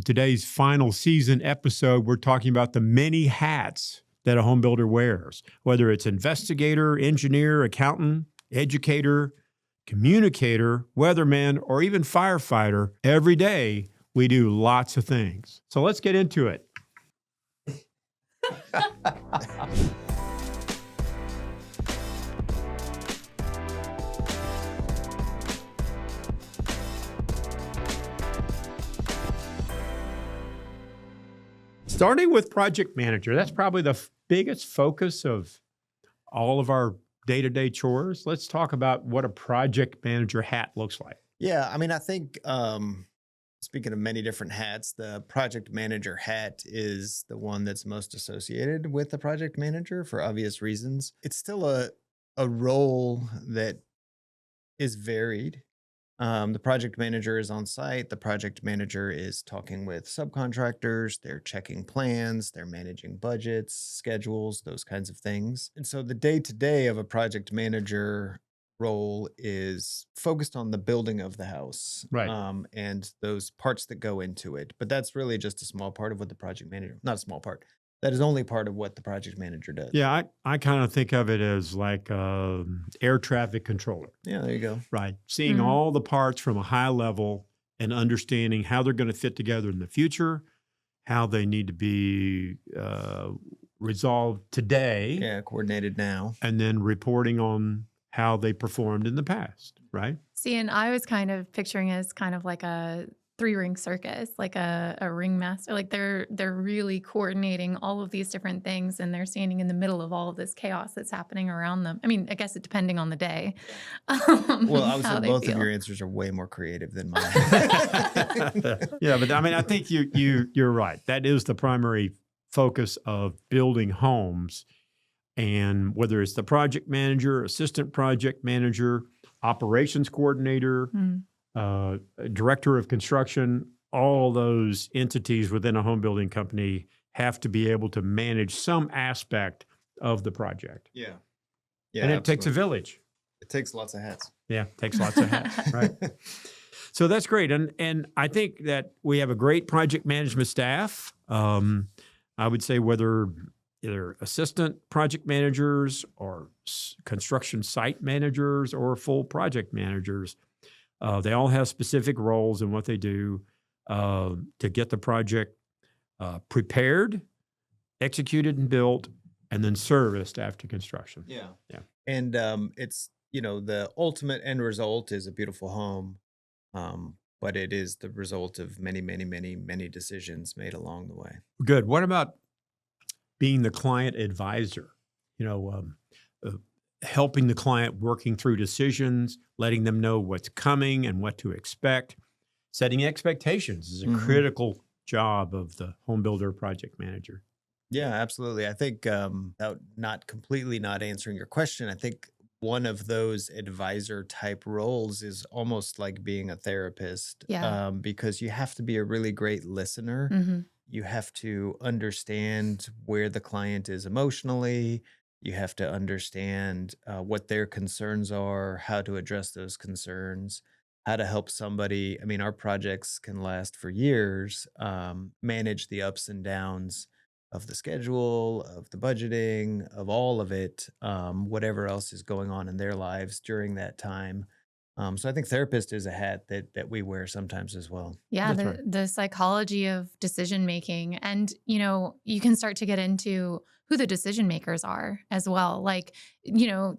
Today's final season episode, we're talking about the many hats that a home builder wears, whether it's investigator, engineer, accountant, educator, communicator, weatherman, or even firefighter. Every day, we do lots of things. So let's get into it. Starting with project manager, that's probably the biggest focus of all of our day-to-day chores. Let's talk about what a project manager hat looks like. Yeah, I mean, I think speaking of many different hats, the project manager hat is the one that's most associated with the project manager for obvious reasons. It's still a role that is varied. The project manager is on site. The project manager is talking with subcontractors. They're checking plans. They're managing budgets, schedules, those kinds of things. And so the day-to-day of a project manager role is focused on the building of the house, Right. And those parts that go into it. But that's really just a small part of what the project manager, not a small part. That is only part of what the project manager does. Yeah, I kind of think of it as like air traffic controller. Yeah, there you go. Right. Seeing all the parts from a high level and understanding how they're going to fit together in the future, how they need to be resolved today. Yeah, coordinated now. And then reporting on how they performed in the past, right? See, and I was kind of picturing it as kind of like a three-ring circus, like a ringmaster. Like they're really coordinating all of these different things, and they're standing in the middle of all of this chaos that's happening around them. I mean, I guess it depending on the day. Well, I would say both of your answers are way more creative than mine. Yeah, but I mean, I think you're right. That is the primary focus of building homes. And whether it's the project manager, assistant project manager, operations coordinator, director of construction, all those entities within a home building company have to be able to manage some aspect of the project. Yeah. And it absolutely. takes a village. It takes lots of hats. Yeah, takes lots of hats, right? So that's great. And I think that we have a great project management staff. I would say whether either assistant project managers or construction site managers or full project managers. They all have specific roles in what they do to get the project prepared, executed and built, and then serviced after construction. Yeah. And it's, the ultimate end result is a beautiful home, but it is the result of many, many, many, many decisions made along the way. Good. What about being the client advisor? Helping the client working through decisions, letting them know what's coming and what to expect. Setting expectations is a critical job of the home builder project manager. Yeah, absolutely. I think without not completely not answering your question, I think one of those advisor type roles is almost like being a therapist. Yeah. Because you have to be a really great listener. You have to understand where the client is emotionally. You have to understand what their concerns are, how to address those concerns, how to help somebody. I mean, our projects can last for years, manage the ups and downs of the schedule, of the budgeting, of all of it, whatever else is going on in their lives during that time. So I think therapist is a hat that we wear sometimes as well. Yeah, That's the psychology of decision making. And, you can start to get into who the decision makers are as well. Like,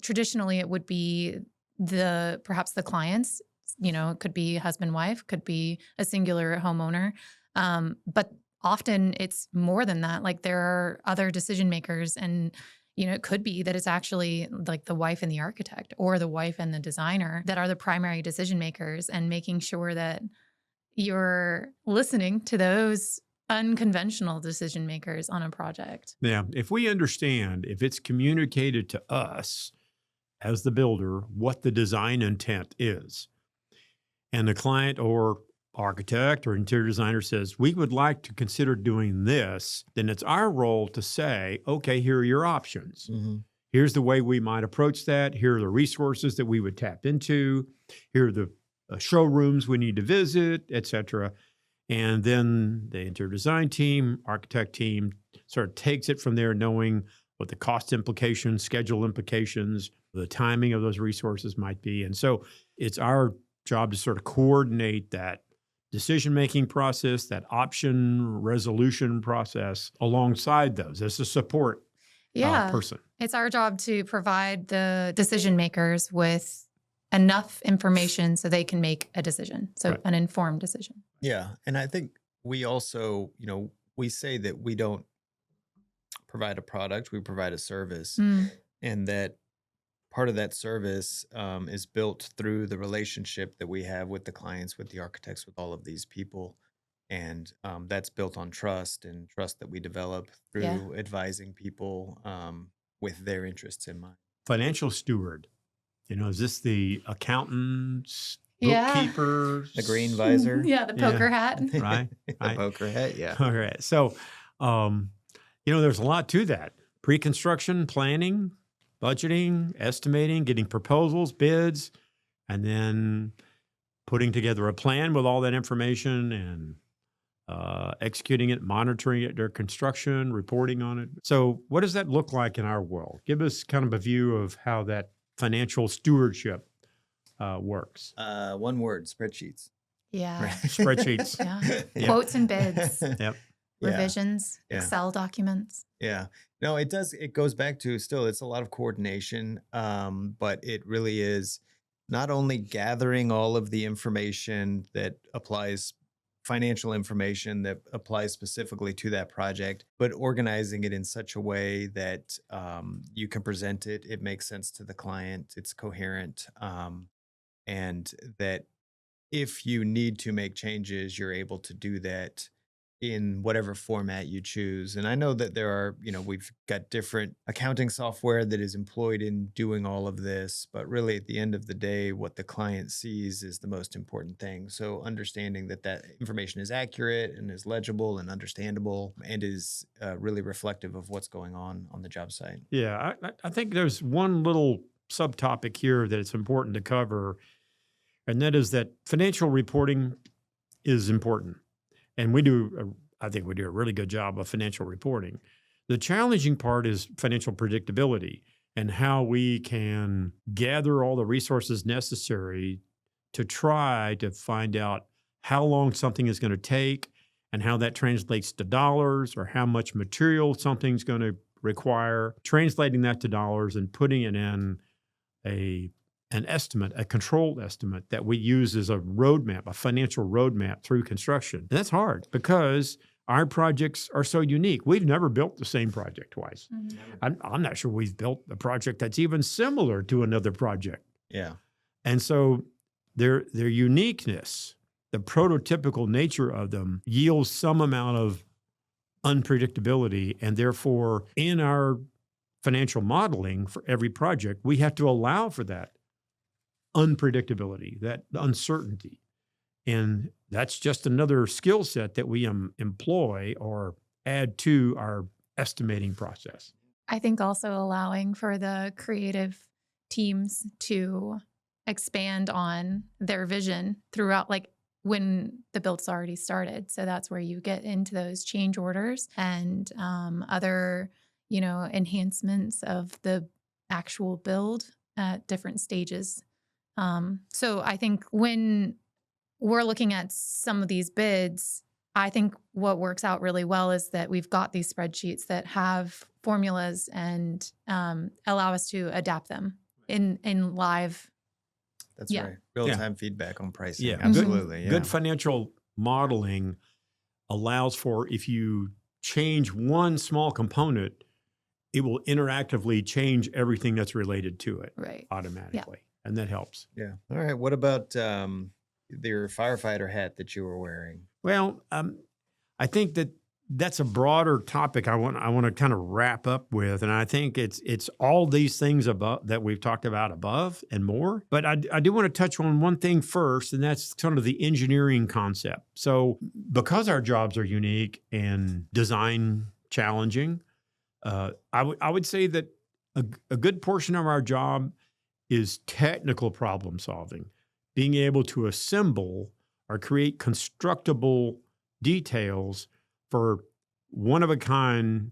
traditionally it would be perhaps the clients, it could be husband, wife, could be a singular homeowner. But often it's more than that. Like there are other decision makers, and it could be that it's actually like the wife and the architect or the wife and the designer that are the primary decision makers, and making sure that you're listening to those unconventional decision makers on a project. Yeah. If we understand, if it's communicated to us as the builder, what the design intent is, and the client or architect or interior designer says, we would like to consider doing this, then it's our role to say, okay, here are your options. Here's the way we might approach that. Here are the resources that we would tap into. Here are the showrooms we need to visit, et cetera. And then the interior design team, architect team sort of takes it from there, knowing what the cost implications, schedule implications, the timing of those resources might be. And so it's our job to sort of coordinate that decision-making process, that option resolution process alongside those as a support Yeah. person. It's our job to provide the decision makers with enough information so they can make a decision. So Right. an informed decision. Yeah. And I think we also, we say that we don't provide a product, we provide a service. Mm. And that part of that service is built through the relationship that we have with the clients, with the architects, with all of these people. And that's built on trust and trust that we develop through Yeah. advising people with their interests in mind. Financial steward. Is this the accountants, Yeah. bookkeepers? The green visor. Yeah, the poker hat. Right. The Right. poker hat. Yeah. All right. So, there's a lot to that. Pre-construction, planning, budgeting, estimating, getting proposals, bids, and then putting together a plan with all that information and executing it, monitoring it during construction, reporting on it. So what does that look like in our world? Give us kind of a view of how that financial stewardship works. One word, spreadsheets. Yeah. Spreadsheets. Yeah. Yeah. Quotes and bids, Yep. Yeah. revisions, Yeah. Excel documents. Yeah. No, it does. It goes back to still, it's a lot of coordination, but it really is not only gathering all of the information that applies, financial information that applies specifically to that project, but organizing it in such a way that you can present it, it makes sense to the client, it's coherent, and that if you need to make changes, you're able to do that in whatever format you choose. And I know that there are, we've got different accounting software that is employed in doing all of this, but really at the end of the day, what the client sees is the most important thing. So understanding that that information is accurate and is legible and understandable and is really reflective of what's going on the job site. Yeah. I think there's one little subtopic here that it's important to cover, and that is that financial reporting is important. And I think we do a really good job of financial reporting. The challenging part is financial predictability and how we can gather all the resources necessary to try to find out how long something is going to take and how that translates to dollars, or how much material something's going to require, translating that to dollars and putting it in an estimate, a controlled estimate that we use as a roadmap, a financial roadmap through construction. And that's hard because our projects are so unique. We've never built the same project twice. Mm-hmm. I'm not sure we've built a project that's even similar to another project. Yeah. And so their uniqueness, the prototypical nature of them, yields some amount of unpredictability. And therefore, in our financial modeling for every project, we have to allow for that unpredictability, that uncertainty. And that's just another skill set that we employ or add to our estimating process. I think also allowing for the creative teams to expand on their vision throughout, like when the build's already started. So that's where you get into those change orders and other, enhancements of the actual build at different stages. So I think when we're looking at some of these bids, I think what works out really well is that we've got these spreadsheets that have formulas and allow us to adapt them in live. That's Yeah. right. Real-time feedback on pricing. Yeah. Absolutely. Yeah. Good financial modeling allows for, if you change one small component, it will interactively change everything that's related to it Right. automatically. And that helps. Yeah. All right. What about your firefighter hat that you were wearing? Well, I think that's a broader topic I want to kind of wrap up with, and I think it's all these things above that we've talked about above and more. But I do want to touch on one thing first, and that's sort of the engineering concept. So, because our jobs are unique and design challenging, I would say that a good portion of our job is technical problem solving, being able to assemble or create constructible details for one-of-a-kind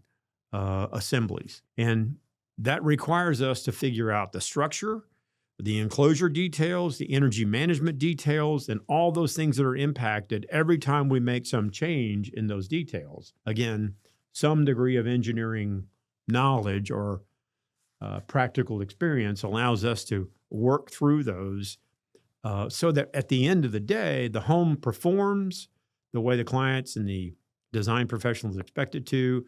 assemblies. And that requires us to figure out the structure, the enclosure details, the energy management details, and all those things that are impacted every time we make some change in those details. Again, some degree of engineering knowledge or practical experience allows us to work through those so that at the end of the day, the home performs the way the clients and the design professionals expect it to,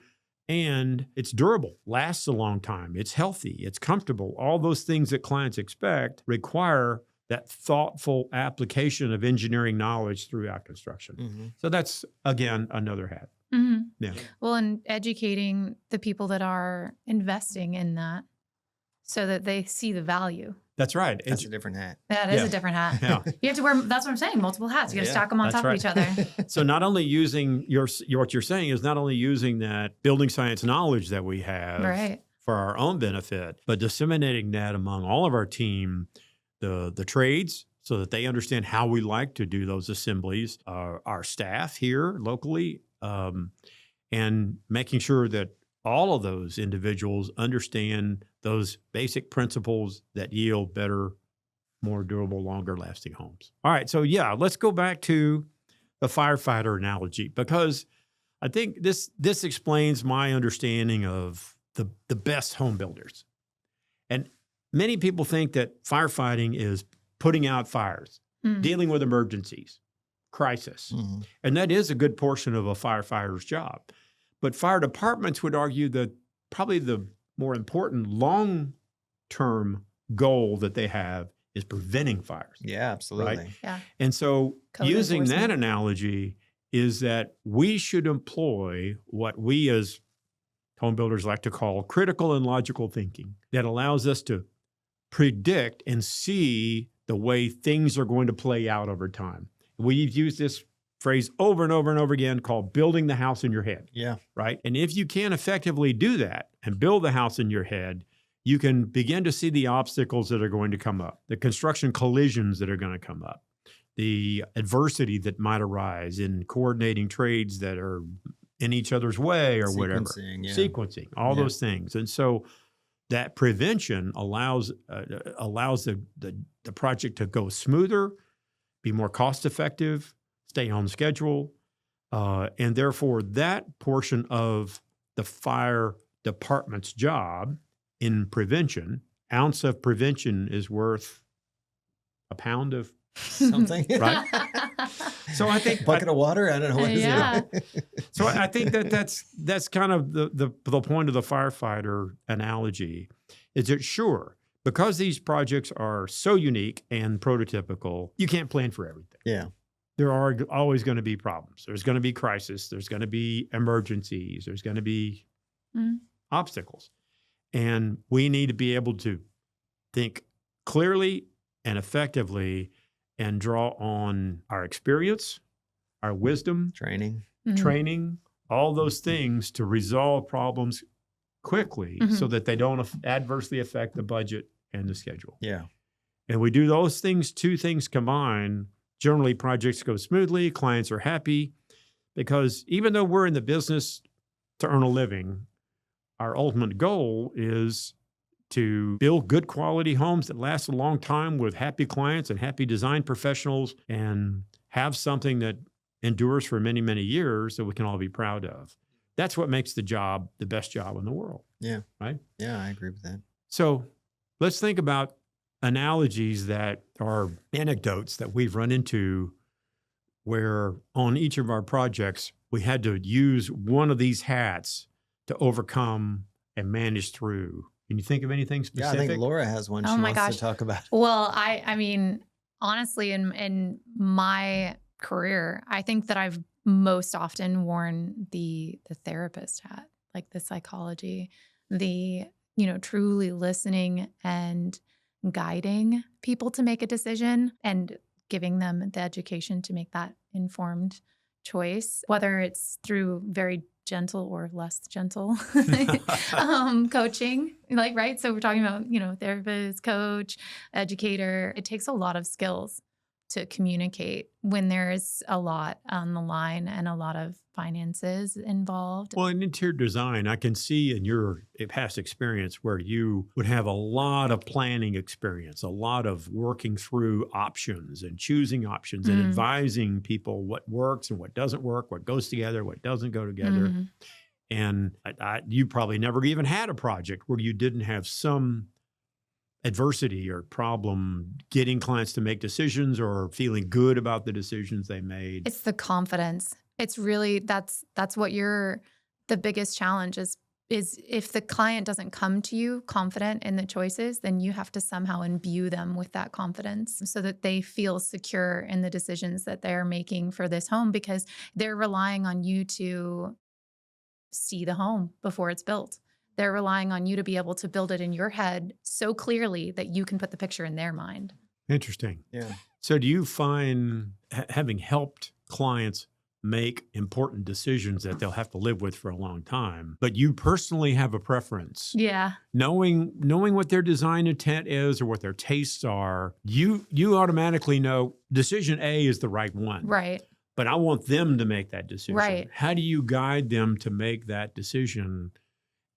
and it's durable, lasts a long time, it's healthy, it's comfortable. All those things that clients expect require that thoughtful application of engineering knowledge throughout construction. Mm-hmm. So that's, again, another hat. Mm-hmm. Yeah. Well, and educating the people that are investing in that so that they see the value. That's right. That's a different hat. That is Yeah. a different hat. Yeah. You have to wear, that's what I'm saying, multiple hats. You got to Yeah, stack them on that's top right. of each other. So not only using what you're saying is not only using that building science knowledge that we have Right. for our own benefit, but disseminating that among all of our team, the trades, so that they understand how we like to do those assemblies, our staff here locally, and making sure that all of those individuals understand those basic principles that yield better, more durable, longer lasting homes. All right. So yeah, let's go back to the firefighter analogy, because I think this explains my understanding of the best home builders. And many people think that firefighting is putting out fires, Mm. dealing with emergencies, crisis. Mm-hmm. And that is a good portion of a firefighter's job. But fire departments would argue that probably the more important long-term goal that they have is preventing fires. Yeah, absolutely. Yeah. And so Code using that enforcement. analogy is that we should employ what we as home builders like to call critical and logical thinking that allows us to predict and see the way things are going to play out over time. We've used this phrase over and over and over again called building the house in your head, Yeah. right? And if you can effectively do that and build the house in your head, you can begin to see the obstacles that are going to come up, the construction collisions that are going to come up, the adversity that might arise in coordinating trades that are in each other's way or whatever. Sequencing, yeah. Sequencing, all Yeah. those things. And so that prevention allows the project to go smoother, be more cost effective, stay on schedule. And therefore, that portion of the fire department's job in prevention, ounce of prevention is worth a pound of. Something. Right. So I think Bucket of water? I don't know what is Yeah. it. So I think that's kind of the point of the firefighter analogy, is that sure, because these projects are so unique and prototypical, you can't plan for everything. Yeah. There are always going to be problems. There's going to be crisis. There's going to be emergencies. There's going to be Mm. obstacles. And we need to be able to think clearly and effectively and draw on our experience, our wisdom, Training. Mhm. training, all those things to resolve problems quickly so that they don't adversely affect the budget and the schedule. Yeah. And we do those things, two things combined, generally projects go smoothly, clients are happy, because even though we're in the business to earn a living, our ultimate goal is to build good quality homes that last a long time with happy clients and happy design professionals, and have something that endures for many, many years that we can all be proud of. That's what makes the job the best job in the world. Yeah. Right? Yeah, I agree with that. So let's think about analogies that are anecdotes that we've run into where on each of our projects, we had to use one of these hats to overcome and manage through. Can you think of anything Yeah, I specific? think Laura has one Oh she my wants gosh. to talk about. Well, I mean, honestly, in my career, I think that I've most often worn the therapist hat, like the psychology, the, truly listening and guiding people to make a decision and giving them the education to make that informed choice, whether it's through very gentle or less gentle coaching, right? So we're talking about, therapist, coach, educator. It takes a lot of skills to communicate when there's a lot on the line and a lot of finances involved. Well, in interior design, I can see in your past experience where you would have a lot of planning experience, a lot of working through options and choosing options and advising people what works and what doesn't work, what goes together, what doesn't go together. And you probably never even had a project where you didn't have some adversity or problem getting clients to make decisions or feeling good about the decisions they made. It's the confidence. It's really, that's what the biggest challenge is if the client doesn't come to you confident in the choices, then you have to somehow imbue them with that confidence so that they feel secure in the decisions that they're making for this home, because they're relying on you to see the home before it's built. They're relying on you to be able to build it in your head so clearly that you can put the picture in their mind. Interesting. Yeah. So do you find, having helped clients make important decisions that they'll have to live with for a long time, but you personally have a preference? Yeah. Knowing what their design intent is or what their tastes are, you automatically know decision A is the right one. Right. But I want them to make that decision. Right. How do you guide them to make that decision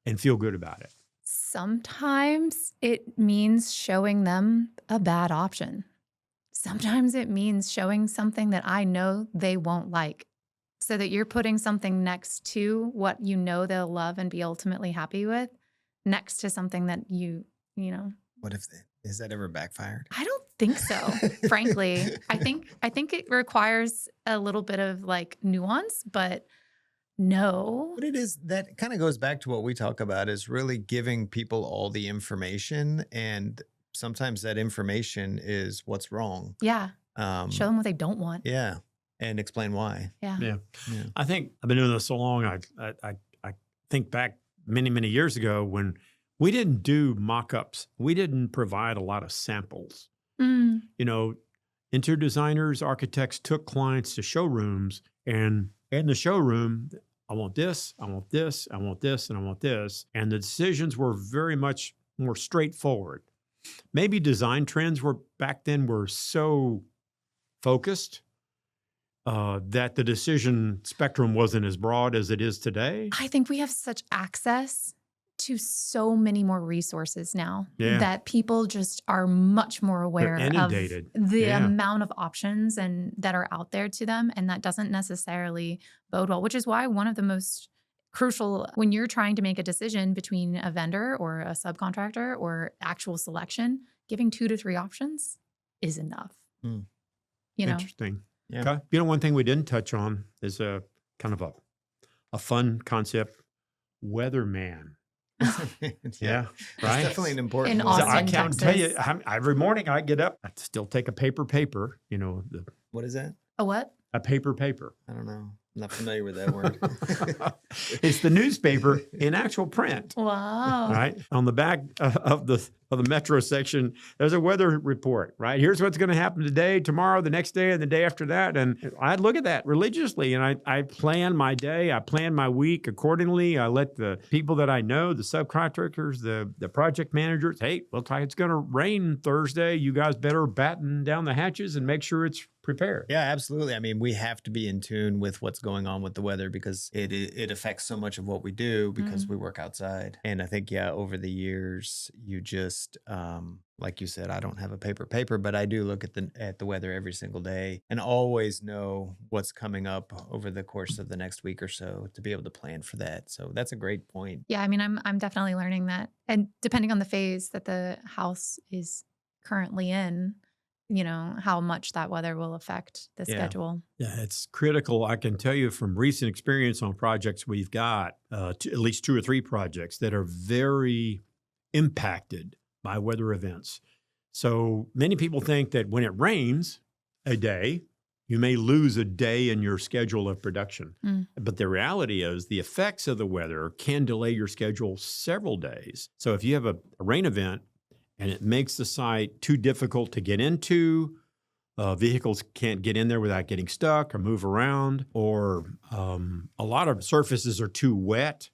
and feel good about it? Sometimes it means showing them a bad option. Sometimes it means showing something that I know they won't like, so that you're putting something next to what you know they'll love and be ultimately happy with, next to something that you know. What if is that ever backfired? I don't think so, frankly. I think it requires a little bit of like nuance, but no. But it is, that kind of goes back to what we talk about, is really giving people all the information. And sometimes that information is what's wrong. Yeah. Show them what they don't want. Yeah. And explain why. Yeah. Yeah. I think I've been doing this so long. I think back many, many years ago when we didn't do mock-ups. We didn't provide a lot of samples. You know, interior designers, architects took clients to showrooms, and in the showroom, I want this, I want this, I want this, and I want this. And the decisions were very much more straightforward. Maybe design trends back then were so focused that the decision spectrum wasn't as broad as it is today. I think we have such access to so many more resources now that people just are much more aware of the amount of options and that are out there to them. And that doesn't necessarily bode well, which is why one of the most crucial, when you're trying to make a decision between a vendor or a subcontractor or actual selection, giving 2 to 3 options is enough. You know? Interesting. Yeah. Okay. You know, one thing we didn't touch on is a kind of a fun concept, weatherman. Yeah, It's right. definitely an important In one. Austin, I can't tell you, Texas. every morning I get up, I still take a paper, you know, What is that? A what? a paper. I don't know. I'm not familiar with that word. It's the newspaper in actual print. Wow. Right on the back of the metro section, there's a weather report. Right, here's what's going to happen today, tomorrow, the next day, and the day after that. And I look at that religiously, and I plan my day, I plan my week accordingly. I let the people that I know, the subcontractors, the project managers, hey, looks like it's going to rain Thursday. You guys better batten down the hatches and make sure it's prepared. Yeah, absolutely. I mean, we have to be in tune with what's going on with the weather because it affects so much of what we do because we work outside. And I think, over the years, you just, like you said, I don't have a paper, but I do look at the weather every single day and always know what's coming up over the course of the next week or so to be able to plan for that. So that's a great point. Yeah, I mean, I'm definitely learning that. And depending on the phase that the house is currently in, you know, how much that weather will affect the schedule. Yeah, it's critical. I can tell you from recent experience on projects we've got, at least 2 or 3 projects that are very impacted by weather events. So many people think that when it rains a day, you may lose a day in your schedule of production. But the reality is the effects of the weather can delay your schedule several days. So if you have a rain event and it makes the site too difficult to get into, vehicles can't get in there without getting stuck or move around, or a lot of surfaces are too wet,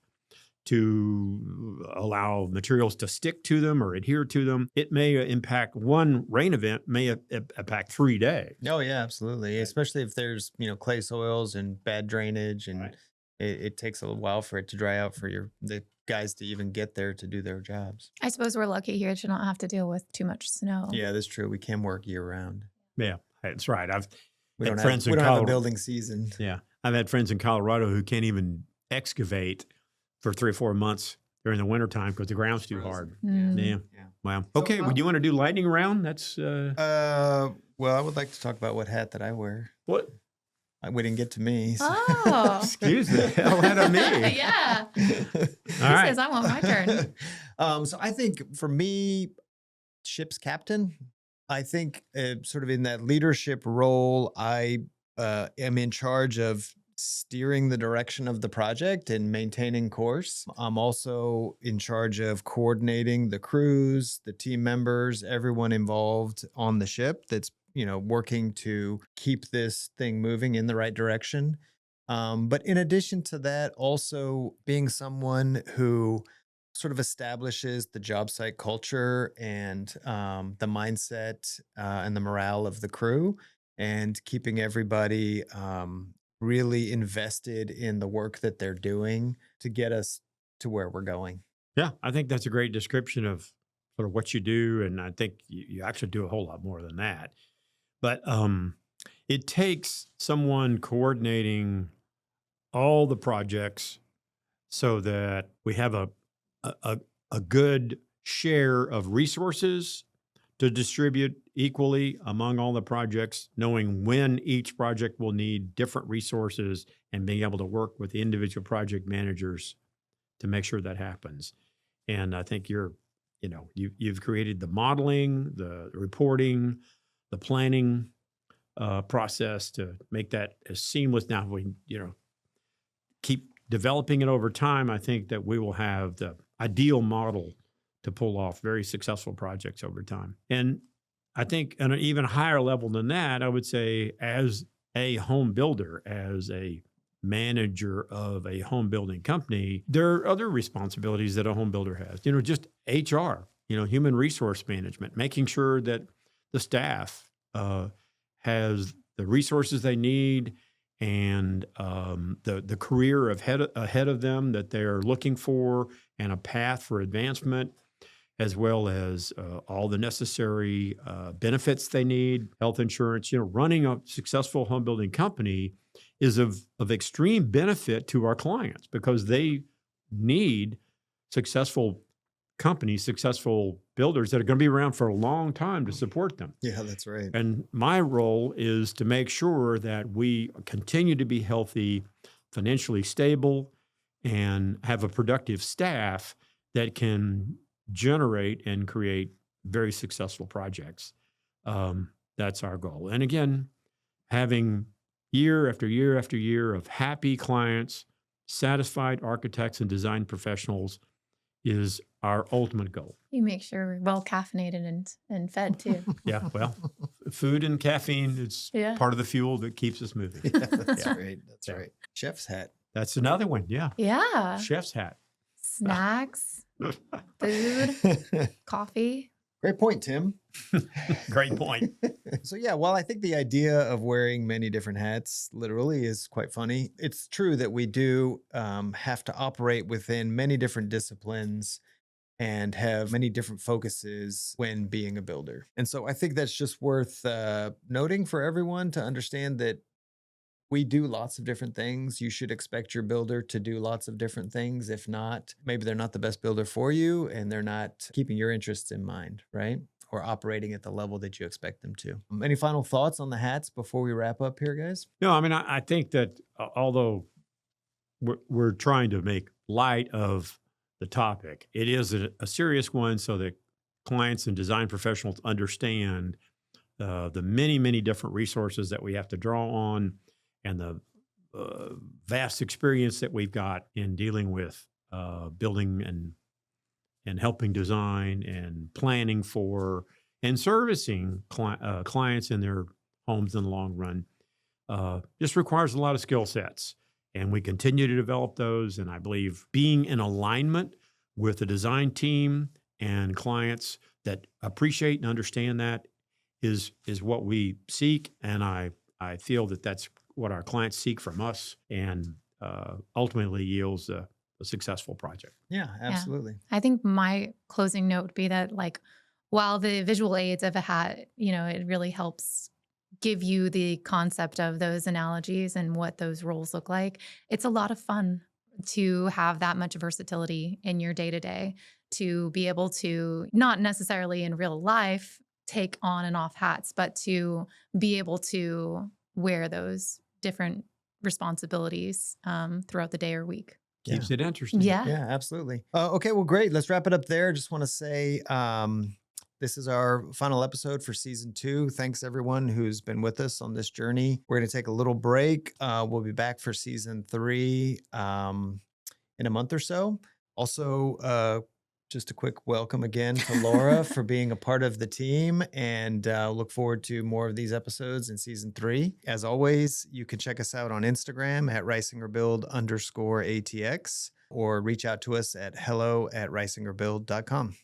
to allow materials to stick to them or adhere to them. It may impact one rain event, may impact 3 days. Oh yeah, absolutely. Especially if there's, clay soils and bad drainage, and Right. it takes a little while for it to dry out for the guys to even get there to do their jobs. I suppose we're lucky here to not have to deal with too much snow. Yeah, that's true. We can work year round. Yeah, that's right. I've We had don't friends have, in we don't have a Colorado. building season. Yeah, I've had friends in Colorado who can't even excavate for 3 or 4 months during the wintertime because the ground's too hard. Mm. Yeah. Yeah. Wow. So, Okay. Would you want to do lightning round? That's Well, I would like to talk about what hat that I wear. what? We didn't get to me. so- Oh. Excuse the hell out of me. Yeah. All He right. says, I want my turn. So I think for me, ship's captain. I think sort of in that leadership role, I am in charge of steering the direction of the project and maintaining course. I'm also in charge of coordinating the crews, the team members, everyone involved on the ship that's, working to keep this thing moving in the right direction. But in addition to that, also being someone who sort of establishes the job site culture and the mindset and the morale of the crew, and keeping everybody really invested in the work that they're doing to get us to where we're going. Yeah, I think that's a great description of sort of what you do, and I think you actually do a whole lot more than that. But it takes someone coordinating all the projects so that we have a good share of resources to distribute equally among all the projects, knowing when each project will need different resources and being able to work with the individual project managers to make sure that happens. And I think you've created the modeling, the reporting, the planning process to make that as seamless. Now, if we keep developing it over time, I think that we will have the ideal model to pull off very successful projects over time. And I think on an even higher level than that, I would say as a home builder, as a manager of a home building company, there are other responsibilities that a home builder has, just HR, human resource management, making sure that the staff has the resources they need and the career ahead of them that they're looking for, and a path for advancement, as well as all the necessary benefits they need, health insurance. Running a successful home building company is of extreme benefit to our clients because they need successful companies, successful builders that are going to be around for a long time to support them. Yeah, that's right. And my role is to make sure that we continue to be healthy, financially stable, and have a productive staff that can generate and create very successful projects. That's our goal. And again, having year after year after year of happy clients, satisfied architects and design professionals is our ultimate goal. You make sure we're well caffeinated and fed too. Yeah, well, food and caffeine is Yeah. part of the fuel that keeps us moving. Yeah, that's Yeah. right. That's Yeah. right. Chef's hat. That's another one. Yeah. Yeah. Chef's hat. Snacks, food, coffee. Great point, Tim. Great point. So yeah, well, I think the idea of wearing many different hats literally is quite funny. It's true that we do have to operate within many different disciplines and have many different focuses when being a builder. And so I think that's just worth noting for everyone to understand that we do lots of different things. You should expect your builder to do lots of different things. If not, maybe they're not the best builder for you and they're not keeping your interests in mind, right? Or operating at the level that you expect them to. Any final thoughts on the hats before we wrap up here, guys? No, I mean, I think that although we're trying to make light of the topic, it is a serious one so that clients and design professionals understand the many, many different resources that we have to draw on and the vast experience that we've got in dealing with building and helping design and planning for and servicing clients in their homes in the long run. Just requires a lot of skill sets. And we continue to develop those. And I believe being in alignment with the design team and clients that appreciate and understand that is what we seek. And I feel that that's what our clients seek from us, and ultimately yields a successful project. Yeah, absolutely. I think my closing note would be that, like, while the visual aids of a hat, it really helps give you the concept of those analogies and what those roles look like. It's a lot of fun to have that much versatility in your day to day, to be able to not necessarily in real life take on and off hats, but to be able to wear those different responsibilities throughout the day or week. Keeps it interesting. Yeah. Yeah, absolutely. Okay, well, great. Let's wrap it up there. Just want to say this is our final episode for season 2. Thanks everyone who's been with us on this journey. We're going to take a little break. We'll be back for season 3 in a month or so. Also, just a quick welcome again to Laura for being a part of the team, and look forward to more of these episodes in season 3. As always, you can check us out on Instagram at risingerbuild_ATX, or reach out to us at hello@risingerbuild.com.